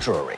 Drury.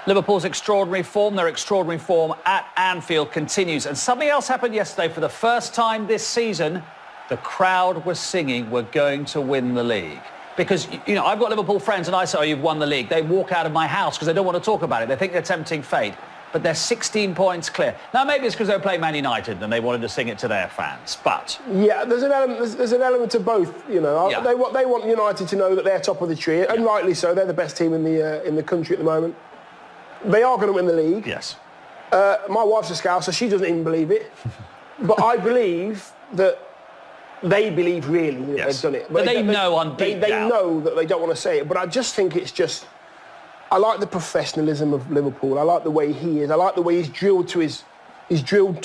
Liverpool's extraordinary form, their extraordinary form at Anfield continues. And something else happened yesterday. For the first time this season, the crowd was singing, "We're going to win the league." Because, you know, I've got Liverpool friends and I say, "Oh, you've won the league." They walk out of my house because they don't want to talk about it. They think they're tempting fate. But they're 16 points clear. Now, maybe it's because they were playing Man United and they wanted to sing it to their fans. But yeah, there's an element to both. You know, yeah. they want United to know that they're top of the tree, and rightly so. They're the best team in the country at the moment. They are going to win the league. Yes. My wife's a Scouser, she doesn't even believe it. But I believe that they believe really that they've done it. But they know on deep They down. know that they don't want to say it. But I just think it's just... I like the professionalism of Liverpool. I like the way he is. I like the way he's drilled to he's drilled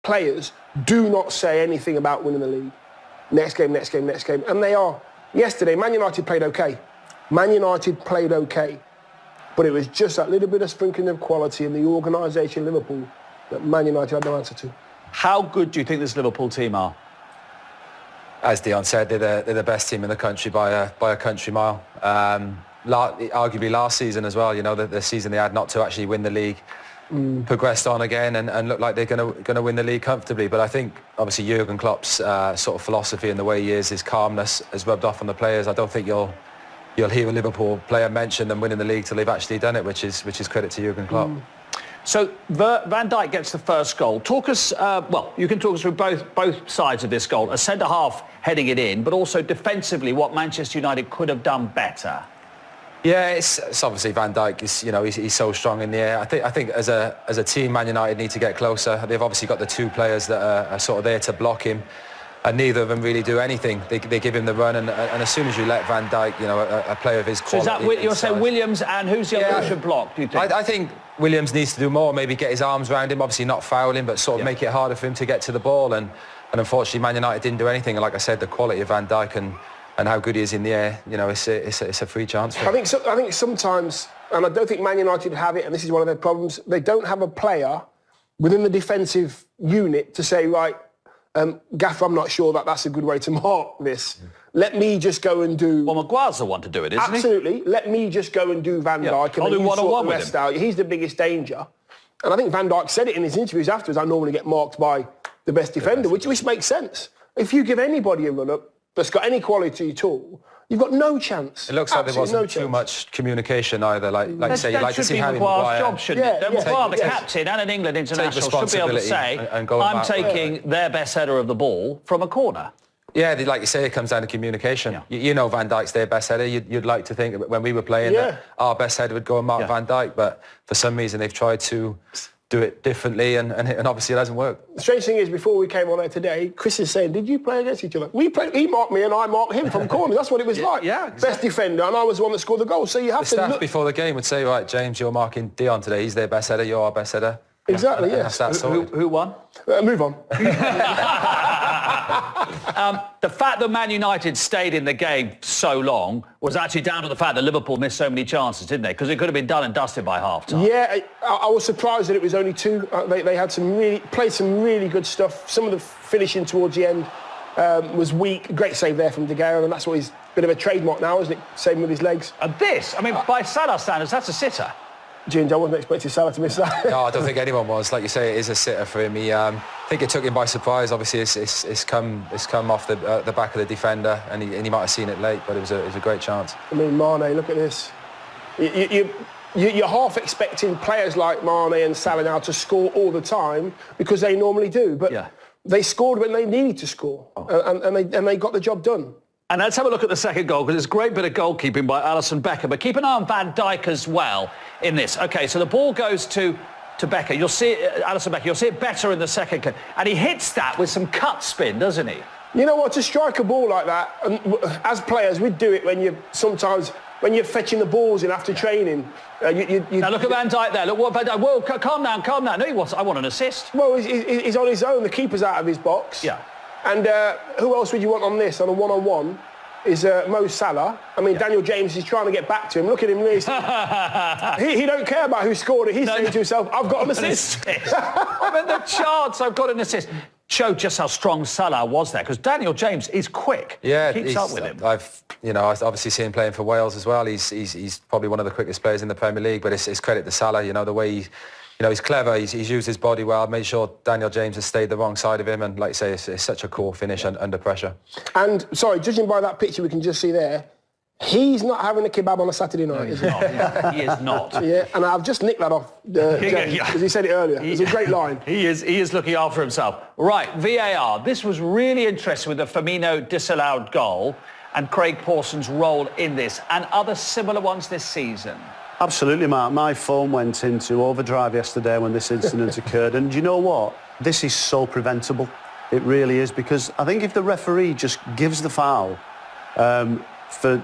players. Do not say anything about winning the league. Next game, next game, next game. And they are. Yesterday, Man United played okay. Man United played okay. But it was just that little bit of sprinkling of quality in the organisation of Liverpool that Man United had no answer to. How good do you think this Liverpool team are? As Dion said, they're the best team in the country by a country mile. Arguably last season as well, you know, the season they had not to actually win the league, progressed on again and look like they're going to win the league comfortably. But I think obviously Jurgen Klopp's sort of philosophy and the way he is, his calmness has rubbed off on the players. I don't think you'll hear a Liverpool player mention them winning the league till they've actually done it, which is credit to Jurgen Klopp. So Van Dijk gets the first goal. Talk us, well, you can talk us through both sides of this goal. A centre-half heading it in, but also defensively what Manchester United could have done better. Yeah, it's obviously Van Dijk is, you know, he's so strong in the air. I think as a team, Man United need to get closer. They've obviously got the two players that are sort of there to block him, and neither of them really do anything. They give him the run, and as soon as you let Van Dijk, you know, a player of his quality... So is that, you're saying Williams and who's the other who should block, do you think? I think Williams needs to do more, maybe get his arms around him, obviously not foul him, but sort of make it harder for him to get to the ball. And unfortunately, Man United didn't do anything. And like I said, the quality of Van Dijk and how good he is in the air, you know, it's a free chance for him. I think sometimes, and I don't think Man United have it, and this is one of their problems, they don't have a player within the defensive unit to say, right, Gaffer, I'm not sure that's a good way to mark this. Let me just go and do... Well, Maguire's the one to do it, isn't he? Absolutely. Let me just go and do Van Dijk. I'll do one-on-one with him. Out. He's the biggest danger. And I think Van Dijk said it in his interviews afterwards, I normally get marked by the best defender, which makes sense. If you give anybody a run-up that's got any quality at all, you've got no chance. It looks like there wasn't too much communication either. Like you say, you like to see Harry Maguire. Job, shouldn't it? Maguire, the captain and an England international, should be able to say, I'm taking their best header of the ball from a corner. Yeah, like you say, it comes down to communication. Yeah. You know Van Dijk's their best header. You'd like to think that when we were playing that our best header would go and mark Van Dijk, but for some reason they've tried to do it differently and obviously it hasn't worked. The strange thing is, before we came on air today, Chris is saying, did you play against each other? He marked me and I marked him from corners. That's what it was like. Yeah, exactly. Best defender and I was the one that scored the goal. So you have the staff before the game would say, right, James, you're marking Dion today. He's their best header, you're our best header. Exactly, yes. Who won? Move on. The fact that Man United stayed in the game so long was actually down to the fact that Liverpool missed so many chances, didn't they? Because it could have been done and dusted by half-time. Yeah, I was surprised that it was only two. They had played some really good stuff. Some of the finishing towards the end was weak. Great save there from De Gea, and that's what he's a bit of a trademark now, isn't it? Saving with his legs. And this, I mean, by Salah standards, that's a sitter. Ginger, I wasn't expecting Salah to miss that. No, I don't think anyone was. Like you say, it is a sitter for him. I think it took him by surprise. Obviously, it's come off the back of the defender, and he might have seen it late, but it was a great chance. I mean, Mane, look at this. You're half expecting players like Mane and Salah now to score all the time because they normally do, but they scored when they needed to score, and they got the job done. And let's have a look at the second goal, because it's a great bit of goalkeeping by Alisson Becker. But keep an eye on Van Dijk as well in this. OK, so the ball goes to Becker. You'll see it, Alisson Becker, you'll see it better in the second clip. And he hits that with some cut spin, doesn't he? You know what, to strike a ball like that, and as players, we'd do it when you're fetching the balls in after training. Now look at Van Dijk there. Look what Van Dijk. Whoa, calm down. No, he wants. I want an assist. Well, he's on his own. The keeper's out of his box. Yeah. And who else would you want on this, on a one-on-one, is Mo Salah. I mean, Daniel James is trying to get back to him. Look at him. He don't care about who scored it. He's saying to himself, I've got an assist. I mean, the chance, I've got an assist. showed just how strong Salah was there, because Daniel James is quick. Yeah, keeps up with him. I've obviously seen him playing for Wales as well. He's probably one of the quickest players in the Premier League, but it's credit to Salah. You know, the way he's clever. He's used his body well. Made sure Daniel James has stayed the wrong side of him, and like you say, it's such a cool finish under pressure. And sorry, judging by that picture we can just see there, he's not having a kebab on a Saturday night. He's not. Yeah. He is not. Yeah, and I've just nicked that off James, because he said it earlier. It's a great line. He is looking after himself. Right, VAR. This was really interesting with the Firmino disallowed goal and Craig Pawson's role in this and other similar ones this season. Absolutely, Mark. My phone went into overdrive yesterday when this incident occurred. And you know what? This is so preventable. It really is, because I think if the referee just gives the foul for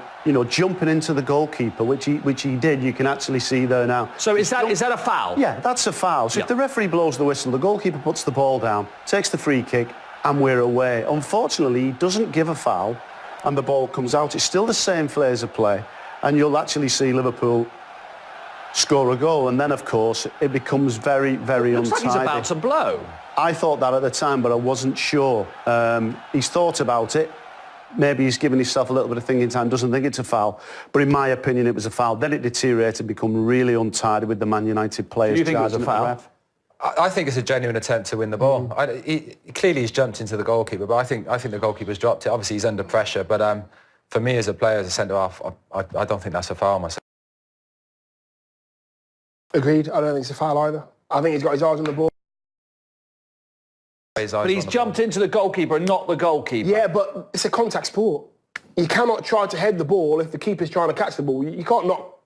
jumping into the goalkeeper, which he did, you can actually see there now. So is that a foul? Yeah, that's a foul. So if the referee blows the whistle, the goalkeeper puts the ball down, takes the free kick, and we're away. Unfortunately, he doesn't give a foul, and the ball comes out. It's still the same phase of play, and you'll actually see Liverpool score a goal, and then of course it becomes very, very untidy. Looks like he's about to blow. I thought that at the time, but I wasn't sure. He's thought about it. Maybe he's given himself a little bit of thinking time, doesn't think it's a foul. But in my opinion, it was a foul. Then it deteriorated, become really untidy with the Man United players. Do you think it was a foul? I think it's a genuine attempt to win the ball. Clearly he's jumped into the goalkeeper, but I think the goalkeeper's dropped it. Obviously he's under pressure, but for me as a player, as a centre-half, I don't think that's a foul myself. Agreed. I don't think it's a foul either. I think he's got his eyes on the ball. But he's jumped into the goalkeeper and not the goalkeeper. Yeah, but it's a contact sport. You cannot try to head the ball if the keeper's trying to catch the ball. You can't not...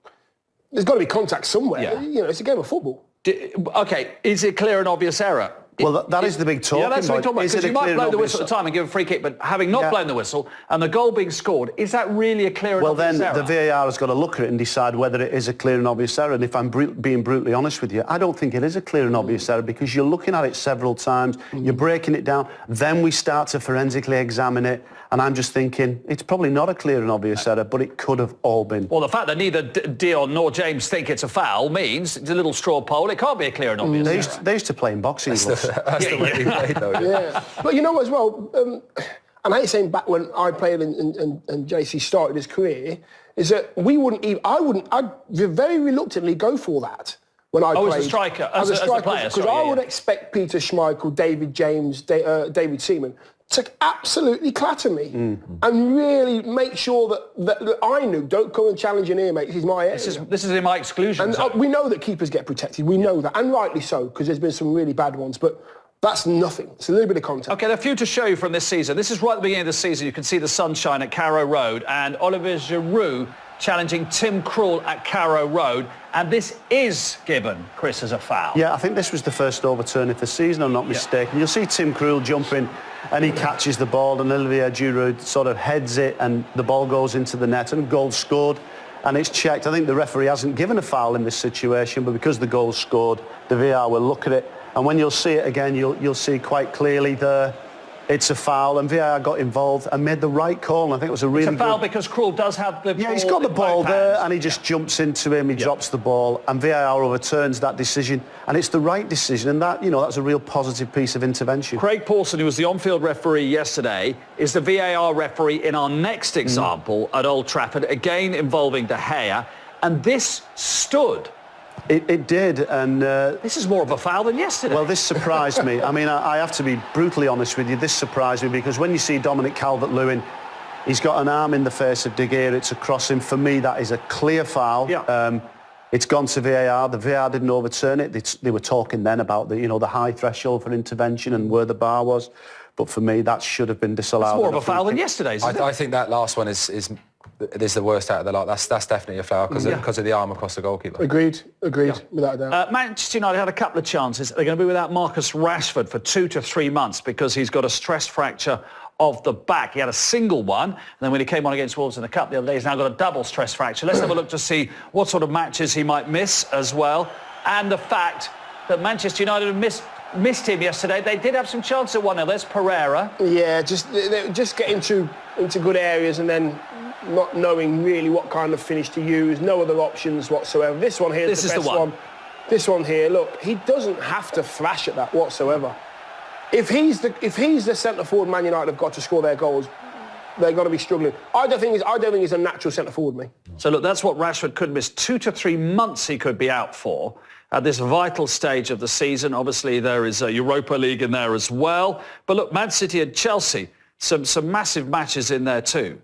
There's got to be contact somewhere. Yeah. It's a game of football. Okay, is it clear and obvious error? Well, that is the big talking. Yeah, that's what I'm talking about. Because you might blow the whistle at the time and give a free kick, but having not blown the whistle and the goal being scored, is that really a clear and obvious error? Well, then the VAR has got to look at it and decide whether it is a clear and obvious error. And if I'm being brutally honest with you, I don't think it is a clear and obvious error, because you're looking at it several times, you're breaking it down, then we start to forensically examine it, and I'm just thinking it's probably not a clear and obvious error, but it could have all been. Well, the fact that neither Dion nor James think it's a foul means it's a little straw poll. It can't be a clear and obvious error. They used to play in boxing gloves. That's the way he played, though. Yeah. But you know what as well, and I hate saying back when I played and JC started his career, is that I'd very reluctantly go for that when I played. As a striker, as a player, because I would expect Peter Schmeichel, David James, David Seaman to absolutely clatter me and really make sure that I knew, don't come and challenge in here, mate. This is my area. This is in my exclusion zone. And we know that keepers get protected. We know that, and rightly so, because there's been some really bad ones. But that's nothing. It's a little bit of content. Okay, there are a few to show you from this season. This is right at the beginning of the season. You can see the sunshine at Carrow Road and Olivier Giroud challenging Tim Krul at Carrow Road. And this is given, Chris, as a foul. Yeah, I think this was the first overturn of the season, I'm not mistaken. You'll see Tim Krul jumping and he catches the ball, and Olivier Giroud sort of heads it and the ball goes into the net and goal scored. And it's checked. I think the referee hasn't given a foul in this situation, but because the goal's scored, the VAR will look at it. And when you'll see it again, you'll see quite clearly there it's a foul, and VAR got involved and made the right call. And I think it was a really good... It's a foul because Krul does have the ball. Yeah, he's got the ball there, and he just jumps into him, he drops the ball, and VAR overturns that decision. And it's the right decision, and that, that's a real positive piece of intervention. Craig Pawson, who was the on-field referee yesterday, is the VAR referee in our next example at Old Trafford, again involving De Gea, and this stood. It did, and... this is more of a foul than yesterday. Well, this surprised me. I mean, I have to be brutally honest with you. This surprised me because when you see Dominic Calvert-Lewin, he's got an arm in the face of De Gea. It's a crossing. For me, that is a clear foul. Yeah. It's gone to VAR. The VAR didn't overturn it. They were talking then about the high threshold for intervention and where the bar was. But for me, that should have been disallowed. It's more of a foul than yesterday's, isn't it? I think that last one is the worst out of the lot. That's definitely a foul because of the arm across the goalkeeper. Agreed, without a doubt. Manchester United had a couple of chances. They're going to be without Marcus Rashford for 2 to 3 months because he's got a stress fracture of the back. He had a single one, and then when he came on against Wolves in the Cup the other day, he's now got a double stress fracture. Let's have a look to see what sort of matches he might miss as well, and the fact that Manchester United have missed him yesterday. They did have some chance at 1-0. There's Pereira. Yeah, just get into good areas and then not knowing really what kind of finish to use, no other options whatsoever. This one here is the best one. This one here, look, he doesn't have to flash at that whatsoever. if he's the centre forward Man United have got to score their goals, they're going to be struggling. I don't think he's a natural centre forward, me. So look, that's what Rashford could miss. 2 to 3 months he could be out for at this vital stage of the season. Obviously, there is a Europa League in there as well. But look, Man City and Chelsea, some massive matches in there too.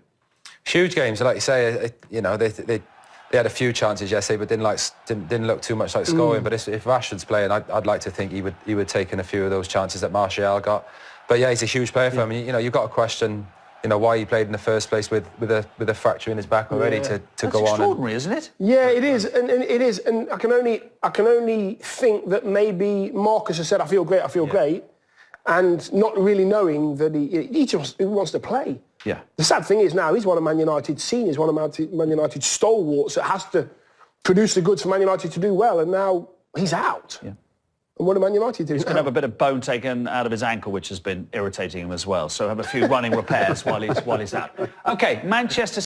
Huge games, like you say. They had a few chances yesterday, but didn't look too much like scoring. But if Rashford's playing, I'd like to think he would take in a few of those chances that Martial got. But yeah, he's a huge player for him. You've got to question, why he played in the first place with a fracture in his back already to That's go on. Extraordinary, isn't it? Yeah, it is, and it is, and I can only think that maybe Marcus has said, "I feel great," and not really knowing that he just wants to play. Yeah. The sad thing is now he's one of Man United's seniors, one of Man United's stalwarts that has to produce the goods for Man United to do well, and now he's out. Yeah. And what do Man United do? He's going to have a bit of bone taken out of his ankle, which has been irritating him as well. So have a few running repairs while he's out. Okay, Manchester